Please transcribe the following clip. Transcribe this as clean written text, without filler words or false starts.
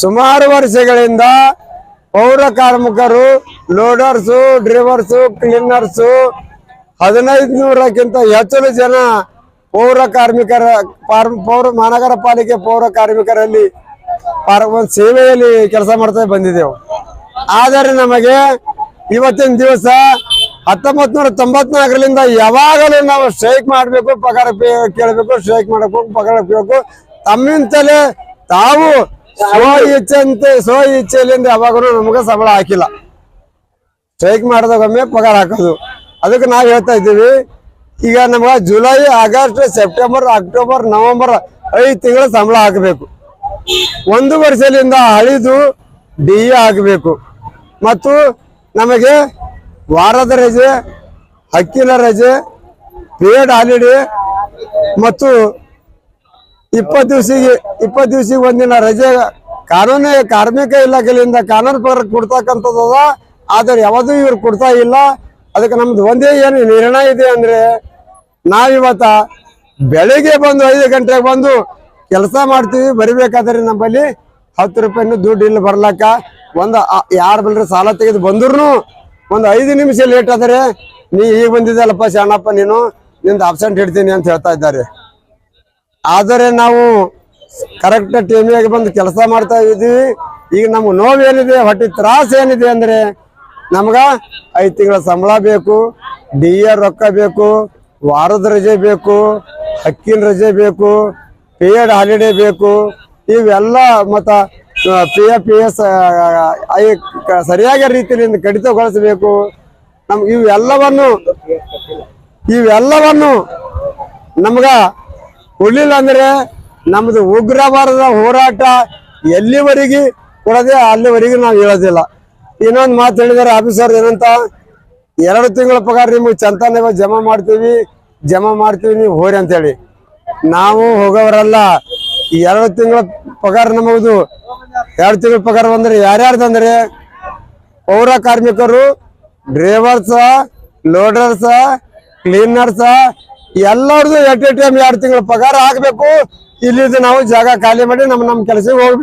ಸುಮಾರು ವರ್ಷಗಳಿಂದ ಪೌರ ಕಾರ್ಮಿಕರು, ಲೋಡರ್ಸು, ಡ್ರೈವರ್ಸು, ಕ್ಲೀನರ್ಸು 1500ಕ್ಕಿಂತ ಹೆಚ್ಚು ಜನ ಪೌರ ಕಾರ್ಮಿಕರ ಪೌರ ಮಹಾನಗರ ಪಾಲಿಕೆ ಪೌರ ಕಾರ್ಮಿಕರಲ್ಲಿ ಒಂದು ಸೇವೆಯಲ್ಲಿ ಕೆಲಸ ಮಾಡ್ತಾ ಬಂದಿದ್ದೆವು. ಆದರೆ ನಮಗೆ ಇವತ್ತಿನ ದಿವಸ 1994ರಿಂದ ಯಾವಾಗಲೂ ನಾವು ಸ್ಟ್ರೈಕ್ ಮಾಡಬೇಕು, ಪಗಾರ ಕೇಳಬೇಕು, ಸ್ಟ್ರೈಕ್ ಮಾಡಬೇಕು, ಪಗಾರ ಕೇಳಬೇಕು. ತಮ್ಮಿಂತಲೇ ತಾವು ಸ್ವ ಇಚ್ಛೆಯಿಂದ ಯಾವಾಗಲೂ ನಮಗೆ ಸಂಬಳ ಹಾಕಿಲ್ಲ. ಸ್ಟ್ರೈಕ್ ಮಾಡಿದಾಗೊಮ್ಮೆ ಪಗಾರ ಹಾಕೋದು. ಅದಕ್ಕೆ ನಾವು ಹೇಳ್ತಾ ಇದ್ದೀವಿ, ಈಗ ನಮಗೆ July, August, September, October, November 5 ತಿಂಗಳ ಸಂಬಳ ಹಾಕಬೇಕು. 1 ವರ್ಷದಿಂದ ಹಳಿದು DA ಆಗಬೇಕು. ಮತ್ತು ನಮಗೆ ವಾರದ ರಜೆ, ಹಕ್ಕಿನ ರಜೆ, ಪೇಡ್ ಹಾಲಿಡೇ ಮತ್ತು 20 ದಿವಸಿಗೆ ಒಂದಿನ ರಜೆ ಕಾರ್ಮಿಕ ಇಲಾಖೆಯಿಂದ ಕಾನೂನು ಪ್ರಕಾರ ಕೊಡ್ತಕ್ಕಂಥದ್ದು. ಆದರೆ ಯಾವುದು ಇವ್ರು ಕೊಡ್ತಾ ಇಲ್ಲ. ಅದಕ್ಕೆ ನಮ್ದು ಒಂದೇ ಏನು ನಿರ್ಣಯ ಇದೆ ಅಂದ್ರೆ, ನಾವಿವತ್ತ ಬೆಳಿಗ್ಗೆ ಬಂದು 5 ಗಂಟೆಗೆ ಬಂದು ಕೆಲಸ ಮಾಡ್ತೀವಿ. ಬರಿಬೇಕಾದ್ರೆ ನಮ್ಮಲ್ಲಿ 10 ರೂಪಾಯಿನೂ ದುಡ್ಡು ಇಲ್ಲ ಬರ್ಲಕ್ಕ. ಯಾರು ಬಲ್ರಿ ಸಾಲ ತೆಗೆದು ಬಂದ್ರು ಒಂದು 5 ನಿಮಿಷ ಲೇಟ್ ಆದರೆ ನೀ ಈಗ ಬಂದಿದ್ದಲ್ಲಪ್ಪ ಶಾಣಪ್ಪ, ನಿಂದು ಅಬ್ಸೆಂಟ್ ಇಡ್ತೀನಿ ಅಂತ ಹೇಳ್ತಾ ಇದ್ದಾರೆ. ಆದರೆ ನಾವು ಕರೆಕ್ಟ್ ಟೈಮಿಗೆ ಬಂದು ಕೆಲಸ ಮಾಡ್ತಾ ಇದ್ದೀವಿ. ಈಗ ನಮ್ಗೆ ನೋವೇನಿದೆ, ಹೊಟ್ಟೆ ತ್ರಾಸ ಏನಿದೆ ಅಂದ್ರೆ, ನಮ್ಗ 5 ತಿಂಗಳ ಸಂಬಳ ಬೇಕು, DA ರೊಕ್ಕ ಬೇಕು, ವಾರದ ರಜೆ ಬೇಕು, ಹಕ್ಕಿನ ರಜೆ ಬೇಕು, ಪೇಡ್ ಹಾಲಿಡೇ ಬೇಕು. ಇವೆಲ್ಲ ಮತ್ತು PF ಸರಿಯಾದ ರೀತಿಯಿಂದ ಕಡಿತಗೊಳಿಸಬೇಕು. ನಮ್ಗೆ ಇವೆಲ್ಲವನ್ನು ನಮ್ಗ ಕೊಡ್ಲಿಲ್ಲ ಅಂದ್ರೆ ನಮ್ದು ಉಗ್ರವಾರದ ಹೋರಾಟ ಎಲ್ಲಿವರೆಗೆ ಕೊಡದೆ ಅಲ್ಲಿವರೆಗೆ ನಾವು ಹೇಳೋದಿಲ್ಲ. ಇನ್ನೊಂದು ಮಾತು ಹೇಳಿದಾರೆ ಆಫೀಸರ್ ಏನಂತ, 2 ತಿಂಗಳ ಪಗಾರ ನಿಮಗೆ ಚಂತಾನೆ ಜಮಾ ಮಾಡ್ತೀವಿ ನೀವು ಹೋರಿ ಅಂತೇಳಿ. ನಾವು ಹೋಗೋವರಲ್ಲ. 2 ತಿಂಗಳ ಪಗಾರ ನಮ್ಮದು. 2 ತಿಂಗಳ ಪಗಾರ ಬಂದ್ರೆ ಯಾರ್ಯಾರ್ದಂದ್ರೆ ಪೌರ ಕಾರ್ಮಿಕರು, ಡ್ರೈವರ್ಸ, ಲೋಡರ್ಸ, ಕ್ಲೀನರ್ಸ ಎಲ್ಲರದು ಎಟ್ ಎ ಟೈಮ್ 2 ತಿಂಗಳ ಪಗಾರ ಹಾಕಬೇಕು. ಇಲ್ಲಿದ್ದು ನಾವು ಜಾಗ ಖಾಲಿ ಮಾಡಿ ನಮ್ಮ ಕೆಲಸಕ್ಕೆ ಹೋಗ್ಬೇಕು.